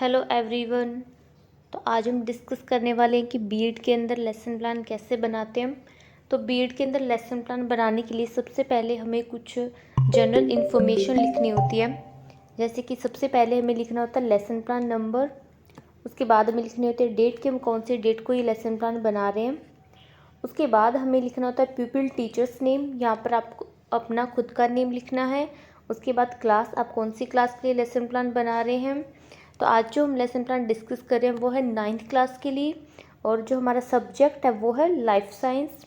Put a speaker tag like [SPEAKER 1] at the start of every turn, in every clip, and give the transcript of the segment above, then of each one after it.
[SPEAKER 1] Hello everyone. तो आज हम डिस्कस करने वाले हैं कि बीएड के अंदर लेसन प्लान कैसे बनाते हैं। तो बीएड के अंदर लेसन प्लान बनाने के लिए सबसे पहले हमें कुछ जनरल इन्फॉर्मेशन लिखनी होती है। जैसे कि सबसे पहले हमें लिखना होता है लेसन प्लान नंबर। उसके बाद हमें लिखनी होती है डेट कि हम कौन सी डेट को ये लेसन प्लान बना रहे हैं। उसके बाद हमें लिखना होता है प्यूपिल टीचर्स नेम। यहाँ पर आपको अपना खुद का नेम लिखना है। उसके बाद क्लास, आप कौन सी क्लास के लिए लेसन प्लान बना रहे हैं। तो आज जो हम लेसन प्लान डिस्कस कर रहे हैं वो है 9th क्लास के लिए, और जो हमारा सब्जेक्ट है वो है लाइफ साइंस,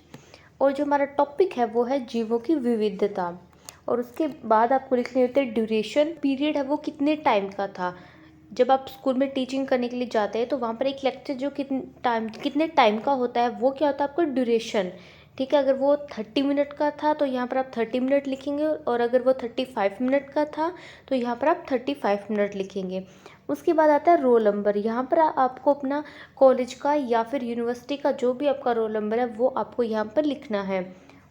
[SPEAKER 1] और जो हमारा टॉपिक है वो है जीवों की विविधता। और उसके बाद आपको लिखने होते हैं ड्यूरेशन, पीरियड है वो कितने टाइम का था। जब आप स्कूल में टीचिंग करने के लिए जाते हैं तो वहाँ पर एक लेक्चर जो कितने टाइम का होता है वो क्या होता है आपका ड्यूरेशन। ठीक है, अगर वो 30 मिनट का था तो यहाँ पर आप 30 मिनट लिखेंगे, और अगर वो 35 मिनट का था तो यहाँ पर आप 35 मिनट लिखेंगे। उसके बाद आता है रोल नंबर। यहाँ पर आपको अपना कॉलेज का या फिर यूनिवर्सिटी का जो भी आपका रोल नंबर है वो आपको यहाँ पर लिखना है।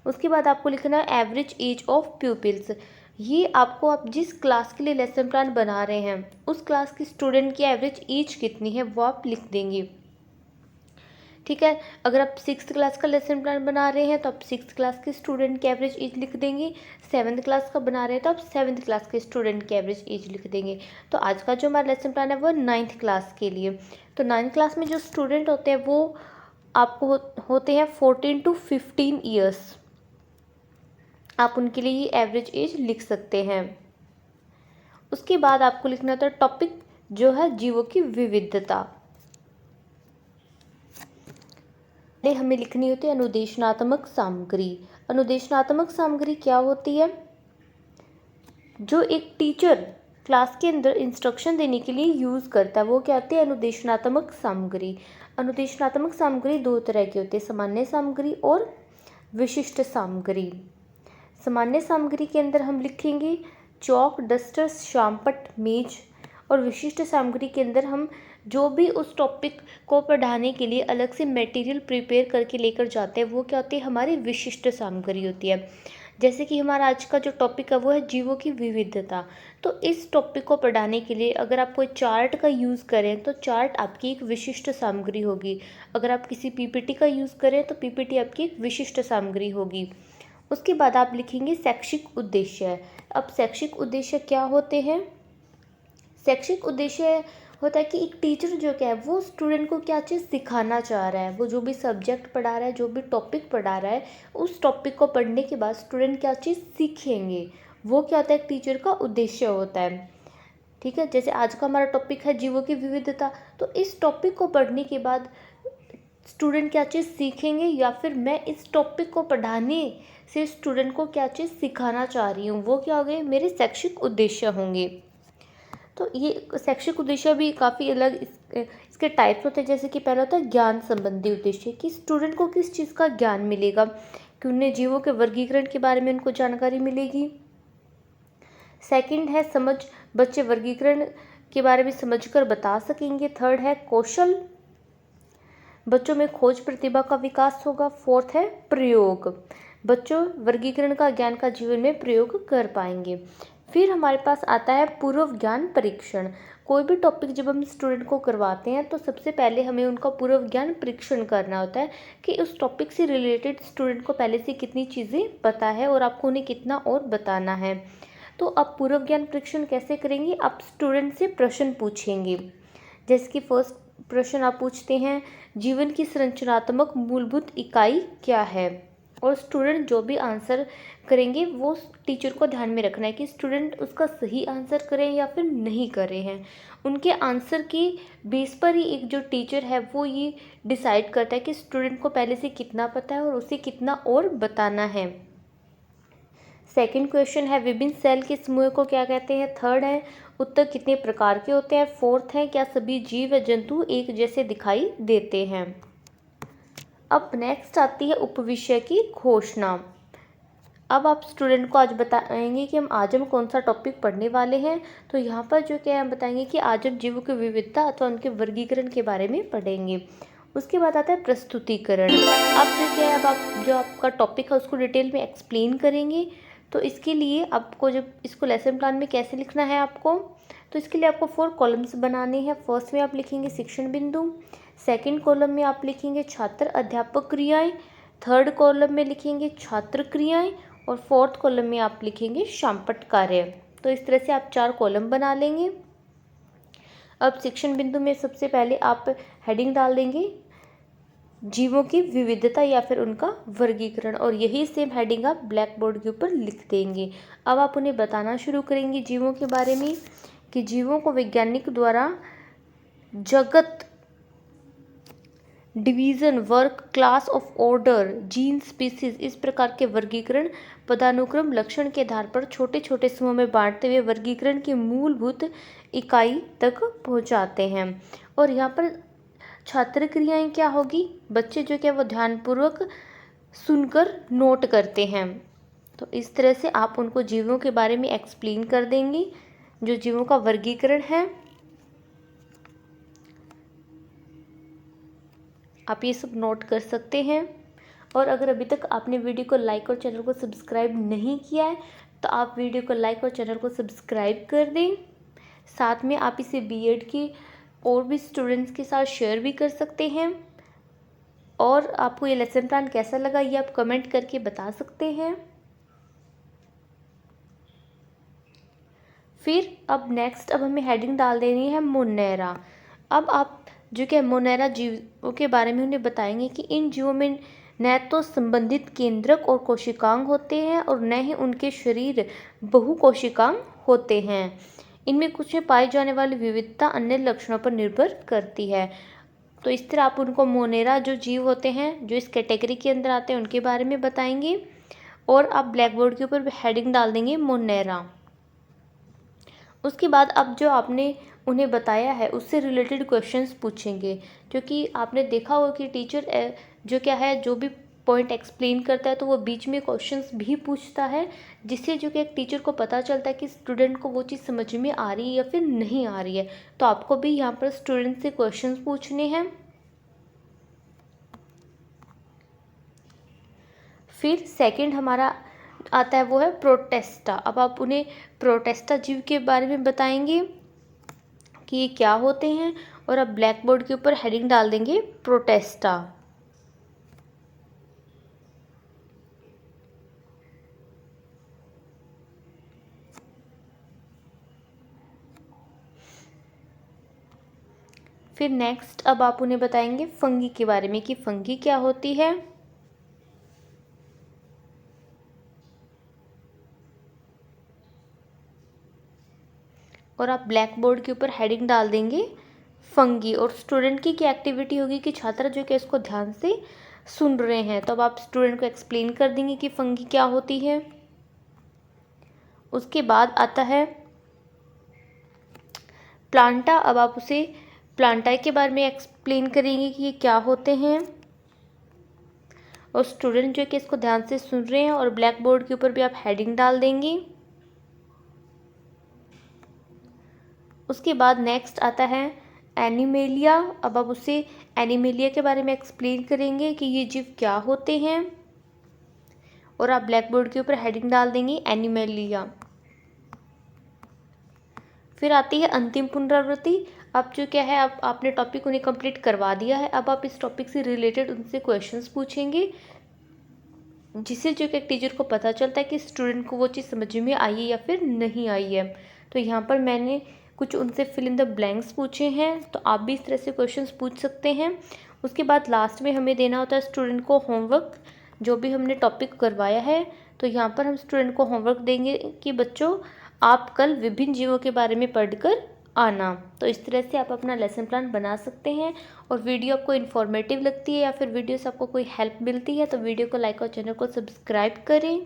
[SPEAKER 1] उसके बाद आपको लिखना है एवरेज एज ऑफ प्यूपिल्स। ये आपको, आप जिस क्लास के लिए लेसन प्लान बना रहे हैं उस क्लास की स्टूडेंट की एवरेज एज कितनी है वो आप लिख देंगे। ठीक है, अगर आप 6th क्लास का लेसन प्लान बना रहे हैं तो आप 6th क्लास के स्टूडेंट की एवरेज एज लिख देंगे। 7th क्लास का बना रहे हैं तो आप 7th क्लास के स्टूडेंट की एवरेज एज लिख देंगे। तो आज का जो हमारा लेसन प्लान है वो 9th क्लास के लिए। तो 9th क्लास में जो स्टूडेंट होते हैं वो आपको होते हैं 14 to 15 ईयर्स। आप उनके लिए ये एवरेज एज लिख सकते हैं। उसके बाद आपको लिखना होता है टॉपिक जो है जीवों की विविधता। हमें लिखनी होती है अनुदेशनात्मक सामग्री। अनुदेशनात्मक सामग्री क्या होती है? जो एक टीचर क्लास के अंदर इंस्ट्रक्शन देने के लिए यूज़ करता है वो क्या होती है? अनुदेशनात्मक सामग्री। अनुदेशनात्मक सामग्री दो तरह की होती है, सामान्य सामग्री और विशिष्ट सामग्री। सामान्य सामग्री के अंदर हम लिखेंगे चौक, डस्टर, शामपट, मेज। और विशिष्ट सामग्री के अंदर हम जो भी उस टॉपिक को पढ़ाने के लिए अलग से मटेरियल प्रिपेयर करके लेकर जाते हैं वो क्या होती है? हमारी विशिष्ट सामग्री होती है। जैसे कि हमारा आज का जो टॉपिक है वो है जीवों की विविधता। तो इस टॉपिक को पढ़ाने के लिए अगर आप कोई चार्ट का यूज़ करें तो चार्ट आपकी एक विशिष्ट सामग्री होगी। अगर आप किसी पीपीटी का यूज़ करें तो पीपीटी आपकी एक विशिष्ट सामग्री होगी। उसके बाद आप लिखेंगे शैक्षिक उद्देश्य। अब शैक्षिक उद्देश्य क्या होते हैं? शैक्षिक उद्देश्य होता है कि एक टीचर जो क्या है वो स्टूडेंट को क्या चीज़ सिखाना चाह रहा है। वो जो भी सब्जेक्ट पढ़ा रहा है, जो भी टॉपिक पढ़ा रहा है, उस टॉपिक को पढ़ने के बाद स्टूडेंट क्या चीज़ सीखेंगे, वो क्या होता है? एक टीचर का उद्देश्य होता है। ठीक है, जैसे आज का हमारा टॉपिक है जीवों की विविधता। तो इस टॉपिक को पढ़ने के बाद स्टूडेंट क्या चीज़ सीखेंगे, या फिर मैं इस टॉपिक को पढ़ाने से स्टूडेंट को क्या चीज़ सिखाना चाह रही हूँ, वो क्या हो गए? मेरे शैक्षिक उद्देश्य होंगे। तो ये शैक्षिक उद्देश्य भी काफ़ी अलग इसके टाइप्स होते हैं। जैसे कि पहला होता है ज्ञान संबंधी उद्देश्य, कि स्टूडेंट को किस चीज़ का ज्ञान मिलेगा, कि उन्हें जीवों के वर्गीकरण के बारे में उनको जानकारी मिलेगी। सेकंड है समझ, बच्चे वर्गीकरण के बारे में समझकर बता सकेंगे। थर्ड है कौशल, बच्चों में खोज प्रतिभा का विकास होगा। फोर्थ है प्रयोग, बच्चों वर्गीकरण का ज्ञान का जीवन में प्रयोग कर पाएंगे। फिर हमारे पास आता है पूर्व ज्ञान परीक्षण। कोई भी टॉपिक जब हम स्टूडेंट को करवाते हैं तो सबसे पहले हमें उनका पूर्व ज्ञान परीक्षण करना होता है कि उस टॉपिक से रिलेटेड स्टूडेंट को पहले से कितनी चीज़ें पता है और आपको उन्हें कितना और बताना है। तो आप पूर्व ज्ञान परीक्षण कैसे करेंगे? आप स्टूडेंट से प्रश्न पूछेंगे। जैसे कि फर्स्ट प्रश्न आप पूछते हैं, जीवन की संरचनात्मक मूलभूत इकाई क्या है? और स्टूडेंट जो भी आंसर करेंगे वो टीचर को ध्यान में रखना है कि स्टूडेंट उसका सही आंसर करें या फिर नहीं कर रहे हैं। उनके आंसर के बेस पर ही एक जो टीचर है वो ये डिसाइड करता है कि स्टूडेंट को पहले से कितना पता है और उसे कितना और बताना है। सेकंड क्वेश्चन है विभिन्न सेल के समूह को क्या कहते हैं? थर्ड है उत्तर कितने प्रकार के होते हैं? फोर्थ है क्या सभी जीव व जंतु एक जैसे दिखाई देते हैं? अब नेक्स्ट आती है उपविषय की घोषणा। अब आप स्टूडेंट को आज बताएंगे कि हम कौन सा टॉपिक पढ़ने वाले हैं। तो यहाँ पर जो क्या है हम बताएंगे कि आज हम जीवों की विविधता अथवा उनके वर्गीकरण के बारे में पढ़ेंगे। उसके बाद आता है प्रस्तुतिकरण। अब जो क्या है अब आप जो आपका टॉपिक है उसको डिटेल में एक्सप्लेन करेंगे। तो इसके लिए आपको जब इसको लेसन प्लान में कैसे लिखना है आपको, तो इसके लिए आपको 4 कॉलम्स बनाने हैं। फर्स्ट में आप लिखेंगे शिक्षण बिंदु, सेकंड कॉलम में आप लिखेंगे छात्र अध्यापक क्रियाएं, थर्ड कॉलम में लिखेंगे छात्र क्रियाएं और फोर्थ कॉलम में आप लिखेंगे शामपट कार्य। तो इस तरह से आप 4 कॉलम बना लेंगे। अब शिक्षण बिंदु में सबसे पहले आप हेडिंग डाल देंगे जीवों की विविधता या फिर उनका वर्गीकरण, और यही सेम हेडिंग आप ब्लैक बोर्ड के ऊपर लिख देंगे। अब आप उन्हें बताना शुरू करेंगे जीवों के बारे में कि जीवों को वैज्ञानिक द्वारा जगत, division, work, class of order, gene, species, इस प्रकार के वर्गीकरण, पदानुक्रम, लक्षण के आधार पर छोटे छोटे समूह में बांटते हुए वर्गीकरण की मूलभूत इकाई तक पहुंचाते हैं। और यहाँ पर छात्र क्रियाएं क्या होगी, बच्चे जो क्या वो ध्यानपूर्वक सुनकर नोट करते हैं। तो इस तरह से आप उनको जीवों के बारे में एक्सप्लेन कर देंगे, जो जीवों का वर्गीकरण है। आप ये सब नोट कर सकते हैं। और अगर अभी तक आपने वीडियो को लाइक और चैनल को सब्सक्राइब नहीं किया है तो आप वीडियो को लाइक और चैनल को सब्सक्राइब कर दें। साथ में आप इसे बीएड के और भी स्टूडेंट्स के साथ शेयर भी कर सकते हैं। और आपको ये लेसन प्लान कैसा लगा ये आप कमेंट करके बता सकते हैं। फिर अब नेक्स्ट अब हमें हेडिंग डाल देनी है मोनेरा। अब आप जो कि मोनेरा जीवों के बारे में उन्हें बताएंगे कि इन जीवों में न तो संबंधित केंद्रक और कोशिकांग होते हैं और न ही उनके शरीर बहुकोशिकांग होते हैं। इनमें कुछ में पाई जाने वाली विविधता अन्य लक्षणों पर निर्भर करती है। तो इस तरह आप उनको मोनेरा जो जीव होते हैं जो इस कैटेगरी के अंदर आते हैं उनके बारे में बताएंगे। और आप ब्लैक बोर्ड के ऊपर हेडिंग डाल देंगे मोनेरा। उसके बाद अब जो आपने उन्हें बताया है उससे रिलेटेड क्वेश्चंस पूछेंगे, क्योंकि आपने देखा होगा कि टीचर जो क्या है जो भी पॉइंट एक्सप्लेन करता है तो वो बीच में क्वेश्चंस भी पूछता है, जिससे जो कि एक टीचर को पता चलता है कि स्टूडेंट को वो चीज़ समझ में आ रही है या फिर नहीं आ रही है। तो आपको भी यहाँ पर स्टूडेंट से क्वेश्चंस पूछने हैं। फिर सेकंड हमारा आता है वो है प्रोटेस्टा। अब आप उन्हें प्रोटेस्टा जीव के बारे में बताएंगे कि ये क्या होते हैं और अब ब्लैक बोर्ड के ऊपर हेडिंग डाल देंगे प्रोटेस्टा। फिर नेक्स्ट अब आप उन्हें बताएंगे फंगी के बारे में कि फंगी क्या होती है। और आप ब्लैक बोर्ड के ऊपर हेडिंग डाल देंगे फंगी। और स्टूडेंट की क्या एक्टिविटी होगी कि छात्र जो कि इसको ध्यान से सुन रहे हैं, तो अब आप स्टूडेंट को एक्सप्लेन कर देंगे कि फंगी क्या होती है। उसके बाद आता है प्लांटा। अब आप उसे प्लांटा के बारे में एक्सप्लेन करेंगे कि ये क्या होते हैं। और स्टूडेंट जो कि इसको ध्यान से सुन रहे हैं और ब्लैक बोर्ड के ऊपर भी आप हेडिंग डाल देंगे। उसके बाद नेक्स्ट आता है एनिमेलिया। अब आप उसे एनिमेलिया के बारे में एक्सप्लेन करेंगे कि ये जीव क्या होते हैं और आप ब्लैक बोर्ड के ऊपर हेडिंग डाल देंगे एनिमेलिया। फिर आती है अंतिम पुनरावृत्ति। अब जो क्या है अब आपने टॉपिक उन्हें कंप्लीट करवा दिया है, अब आप इस टॉपिक से रिलेटेड उनसे क्वेश्चंस पूछेंगे, जिससे जो कि टीचर को पता चलता है कि स्टूडेंट को वो चीज़ समझ में आई है या फिर नहीं आई है। तो यहाँ पर मैंने कुछ उनसे फिल इन द ब्लैंक्स पूछे हैं, तो आप भी इस तरह से क्वेश्चंस पूछ सकते हैं। उसके बाद लास्ट में हमें देना होता है स्टूडेंट को होमवर्क, जो भी हमने टॉपिक करवाया है। तो यहाँ पर हम स्टूडेंट को होमवर्क देंगे कि बच्चों आप कल विभिन्न जीवों के बारे में पढ़कर आना। तो इस तरह से आप अपना लेसन प्लान बना सकते हैं। और वीडियो आपको इन्फॉर्मेटिव लगती है या फिर वीडियो से आपको कोई हेल्प मिलती है तो वीडियो को लाइक और चैनल को सब्सक्राइब करें।